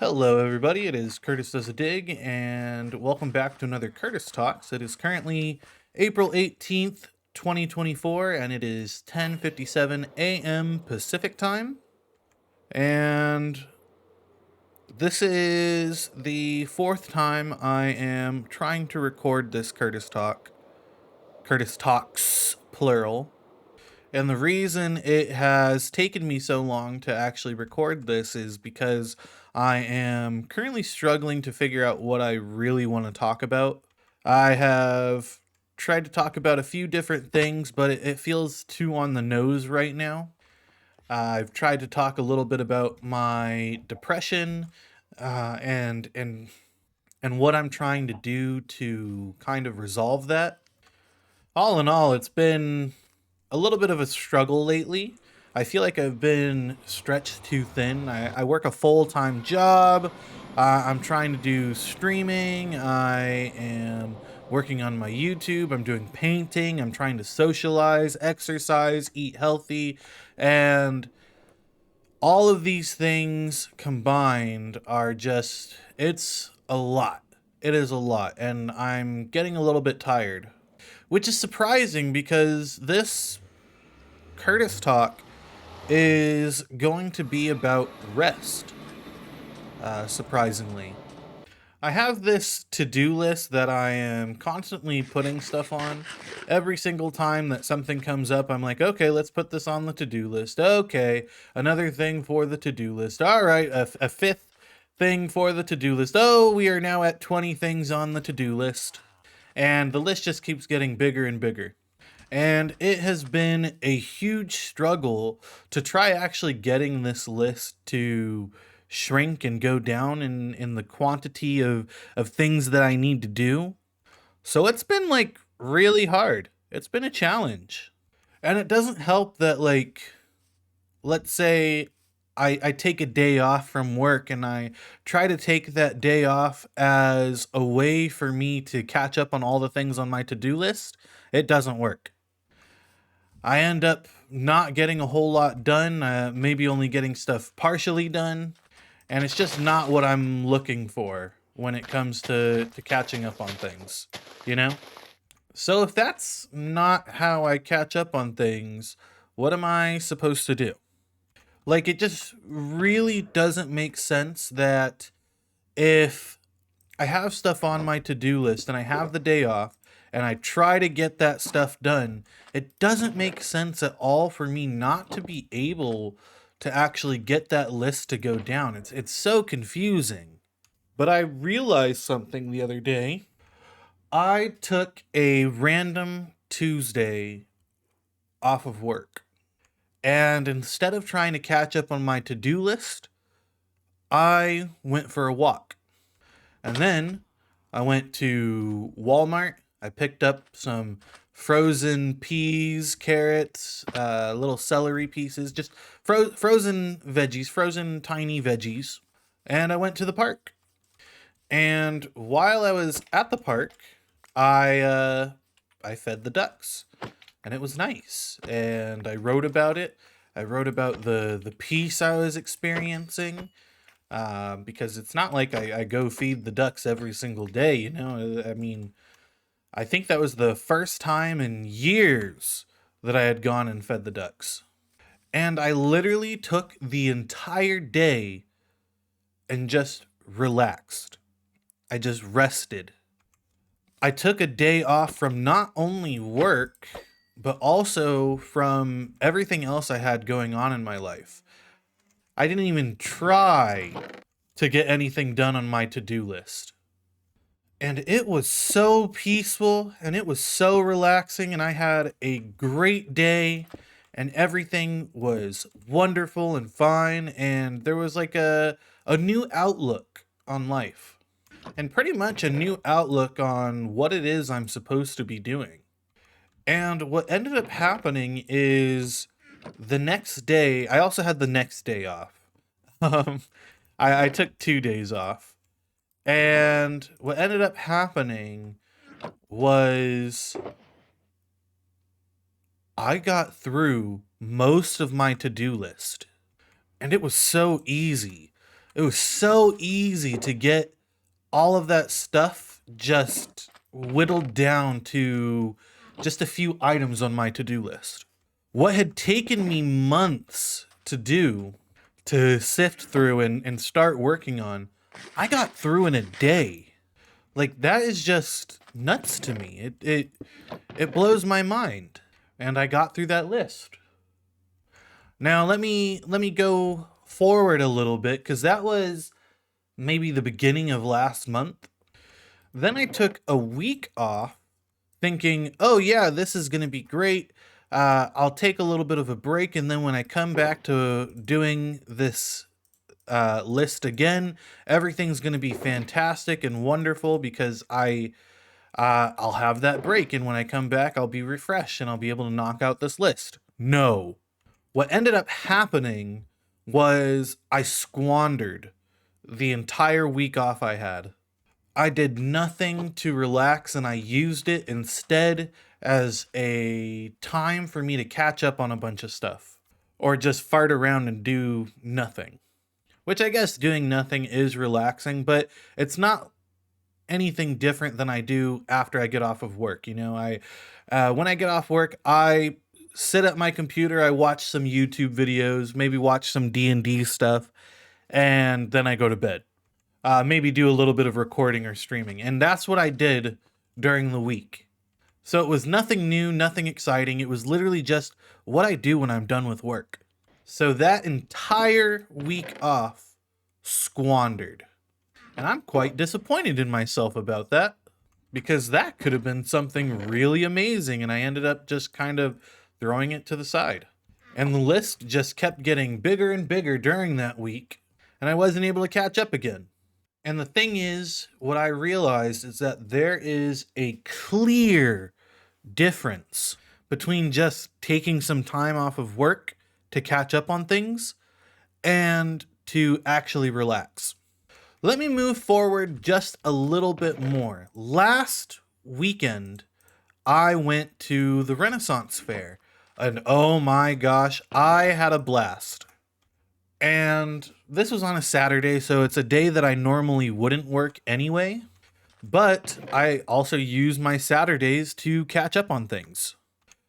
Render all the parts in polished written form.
Hello, everybody. It is CurtisDoesADig, and welcome back to another Curtis Talks. It is currently April 18th, 2024, and it is 10:57 a.m. Pacific time. And this is the fourth time I am trying to record this Curtis Talks, plural. And the reason it has taken me so long to actually record this is because I am currently struggling to figure out what I really want to talk about. I have tried to talk about a few different things, but it feels too on the nose right now. I've tried to talk a little bit about my depression and what I'm trying to do to kind of resolve that. All in all, it's been a little bit of a struggle lately. I feel like I've been stretched too thin. I work a full-time job. I'm trying to do streaming. I am working on my YouTube. I'm doing painting. I'm trying to socialize, exercise, eat healthy. And all of these things combined are just, it's a lot. It is a lot. And I'm getting a little bit tired, which is surprising because this Curtis Talk is going to be about rest, surprisingly. I have this to-do list that I am constantly putting stuff on. Every single time that something comes up, I'm like, okay, let's put this on the to-do list. Okay, another thing for the to-do list. All right, a fifth thing for the to-do list. Oh, we are now at 20 things on the to-do list. And the list just keeps getting bigger and bigger. And it has been a huge struggle to try actually getting this list to shrink and go down in the quantity of things that I need to do. So it's been like really hard. It's been a challenge. And it doesn't help that, like, let's say I take a day off from work and I try to take that day off as a way for me to catch up on all the things on my to-do list. It doesn't work. I end up not getting a whole lot done, maybe only getting stuff partially done, and it's just not what I'm looking for when it comes to catching up on things, you know? So if that's not how I catch up on things, what am I supposed to do? Like, it just really doesn't make sense that if I have stuff on my to-do list and I have the day off and I try to get that stuff done, it doesn't make sense at all for me not to be able to actually get that list to go down. It's so confusing. But I realized something the other day. I took a random Tuesday off of work. And instead of trying to catch up on my to-do list, I went for a walk. And then I went to Walmart. I picked up some frozen peas, carrots, little celery pieces, just frozen veggies, frozen tiny veggies. And I went to the park. And while I was at the park, I fed the ducks, and it was nice. And I wrote about it. I wrote about the peace I was experiencing. Because it's not like I go feed the ducks every single day, you know? I mean, I think that was the first time in years that I had gone and fed the ducks. And I literally took the entire day and just relaxed. I just rested. I took a day off from not only work, but also from everything else I had going on in my life. I didn't even try to get anything done on my to-do list. And it was so peaceful and it was so relaxing, and I had a great day and everything was wonderful and fine, and there was like a new outlook on life and pretty much a new outlook on what it is I'm supposed to be doing. And what ended up happening is the next day, I also had the next day off. Um, I took 2 days off. And what ended up happening was I got through most of my to-do list. And it was so easy. It was so easy to get all of that stuff just whittled down to just a few items on my to-do list. What had taken me months to do, to sift through and start working on, I got through in a day. Like, that is just nuts to me. It blows my mind. And I got through that list. Now let me go forward a little bit, because that was maybe the beginning of last month. Then I took a week off thinking, oh yeah, this is going to be great. I'll take a little bit of a break, and then when I come back to doing this list again, everything's going to be fantastic and wonderful, because I'll have that break, and when I come back, I'll be refreshed and I'll be able to knock out this list. No. What ended up happening was I squandered the entire week off I had. I did nothing to relax, and I used it instead as a time for me to catch up on a bunch of stuff, or just fart around and do nothing. Which I guess doing nothing is relaxing, but it's not anything different than I do after I get off of work. You know, when I get off work, I sit at my computer, I watch some YouTube videos, maybe watch some D&D stuff, and then I go to bed. Maybe do a little bit of recording or streaming. And that's what I did during the week. So it was nothing new, nothing exciting. It was literally just what I do when I'm done with work. So that entire week off squandered. And I'm quite disappointed in myself about that, because that could have been something really amazing, and I ended up just kind of throwing it to the side. And the list just kept getting bigger and bigger during that week, and I wasn't able to catch up again. And the thing is, what I realized is that there is a clear difference between just taking some time off of work to catch up on things and to actually relax. Let me move forward just a little bit more. Last weekend, I went to the Renaissance Fair, and oh my gosh, I had a blast. And this was on a Saturday, so it's a day that I normally wouldn't work anyway, but I also use my Saturdays to catch up on things.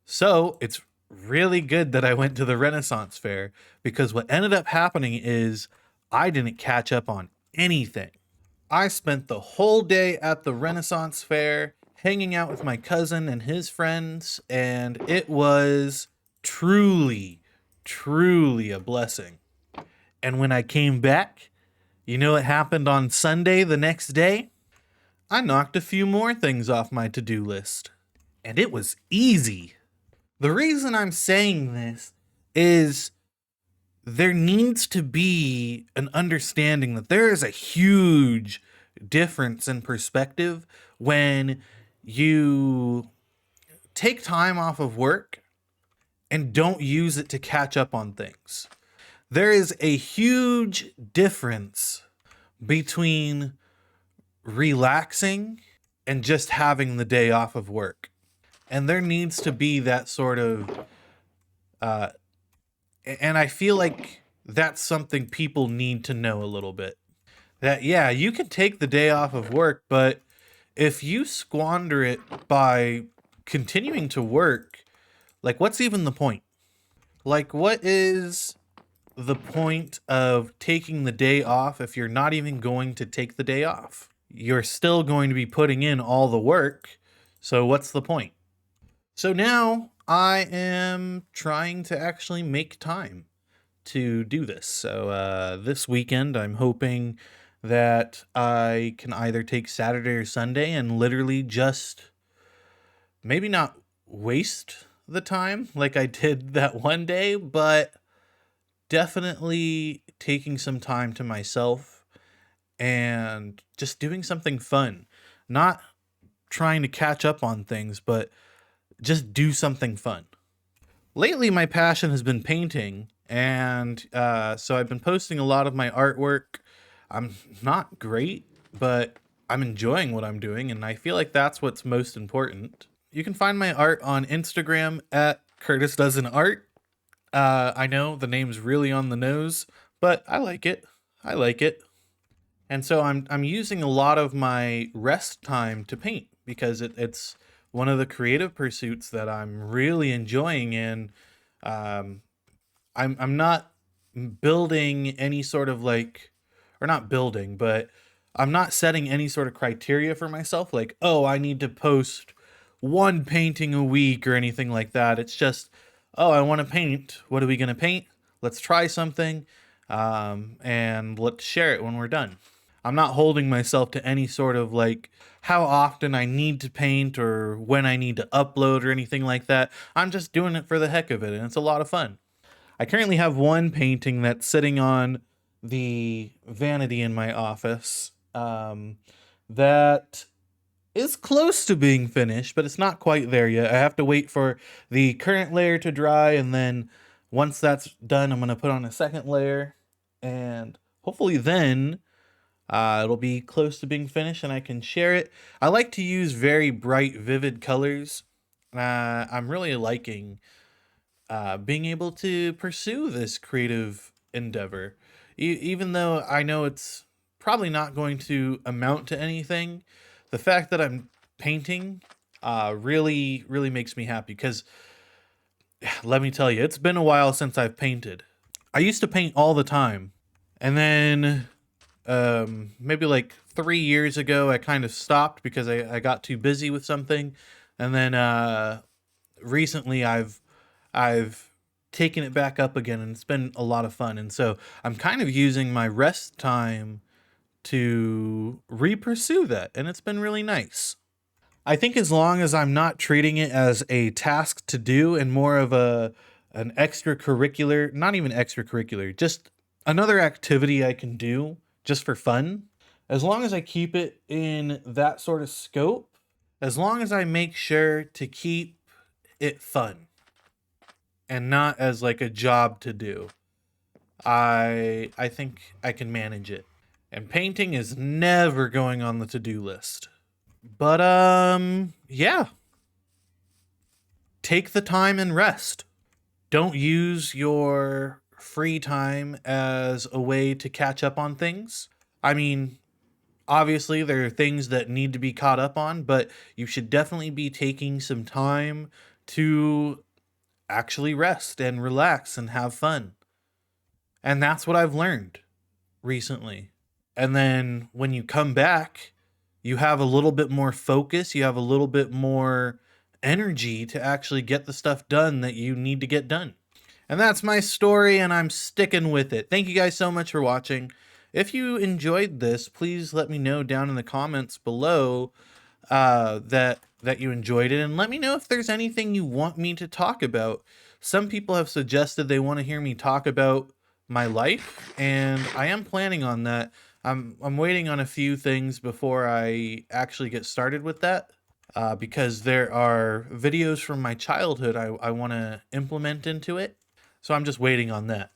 So it's really good that I went to the Renaissance Fair, because what ended up happening is I didn't catch up on anything. I spent the whole day at the Renaissance Fair hanging out with my cousin and his friends, and it was truly, truly a blessing. And when I came back, you know what happened on Sunday the next day? I knocked a few more things off my to-do list. And it was easy. The reason I'm saying this is there needs to be an understanding that there is a huge difference in perspective when you take time off of work and don't use it to catch up on things. There is a huge difference between relaxing and just having the day off of work. And there needs to be that sort of, and I feel like that's something people need to know a little bit. That, yeah, you can take the day off of work, but if you squander it by continuing to work, like, what's even the point? Like, what is the point of taking the day off if you're not even going to take the day off? You're still going to be putting in all the work, so what's the point? So now I am trying to actually make time to do this. So this weekend, I'm hoping that I can either take Saturday or Sunday and literally just maybe not waste the time like I did that one day, but definitely taking some time to myself and just doing something fun. Not trying to catch up on things, but just do something fun. Lately, my passion has been painting, and so I've been posting a lot of my artwork. I'm not great, but I'm enjoying what I'm doing, and I feel like that's what's most important. You can find my art on Instagram at CurtisDoesADig. I know the name's really on the nose, but I like it. I like it. And so I'm using a lot of my rest time to paint because it's one of the creative pursuits that I'm really enjoying. And um, I'm not building any sort of like, or not building, but I'm not setting any sort of criteria for myself. Like, oh, I need to post one painting a week or anything like that. It's just, oh, I want to paint. What are we gonna paint? Let's try something, and let's share it when we're done. I'm not holding myself to any sort of like how often I need to paint or when I need to upload or anything like that. I'm just doing it for the heck of it, and it's a lot of fun. I currently have one painting that's sitting on the vanity in my office, that is close to being finished, but it's not quite there yet. I have to wait for the current layer to dry, and then once that's done, I'm going to put on a second layer, and hopefully then it'll be close to being finished and I can share it. I like to use very bright, vivid colors. I'm really liking being able to pursue this creative endeavor. Even though I know it's probably not going to amount to anything, the fact that I'm painting really, really makes me happy because let me tell you, it's been a while since I've painted. I used to paint all the time. And then maybe like 3 years ago, I kind of stopped because I got too busy with something. And then recently I've taken it back up again and it's been a lot of fun. And so I'm kind of using my rest time to re-pursue that. And it's been really nice. I think as long as I'm not treating it as a task to do and more of an extracurricular, not even extracurricular, just another activity I can do just for fun, as long as I keep it in that sort of scope, as long as I make sure to keep it fun and not as like a job to do, I think I can manage it. And painting is never going on the to-do list. But yeah, take the time and rest. Don't use your free time as a way to catch up on things. I mean, obviously there are things that need to be caught up on, but you should definitely be taking some time to actually rest and relax and have fun. And that's what I've learned recently. And then when you come back, you have a little bit more focus, you have a little bit more energy to actually get the stuff done that you need to get done. And that's my story, and I'm sticking with it. Thank you guys so much for watching. If you enjoyed this, please let me know down in the comments below that you enjoyed it, and let me know if there's anything you want me to talk about. Some people have suggested they want to hear me talk about my life, and I am planning on that. I'm waiting on a few things before I actually get started with that. Because there are videos from my childhood I want to implement into it. So I'm just waiting on that.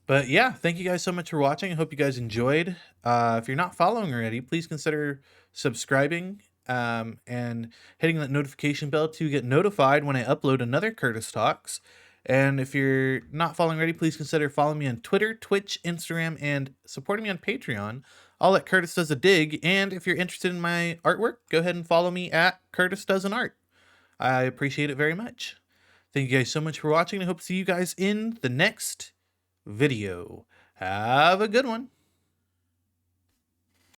But yeah, thank you guys so much for watching. I hope you guys enjoyed. If you're not following already, please consider subscribing and hitting that notification bell to get notified when I upload another Curtis Talks. And if you're not following already, please consider following me on Twitter, Twitch, Instagram, and supporting me on Patreon, all at CurtisDoesADig. And if you're interested in my artwork, go ahead and follow me at CurtisDoesAnArt. I appreciate it very much. Thank you guys so much for watching. I hope to see you guys in the next video. Have a good one.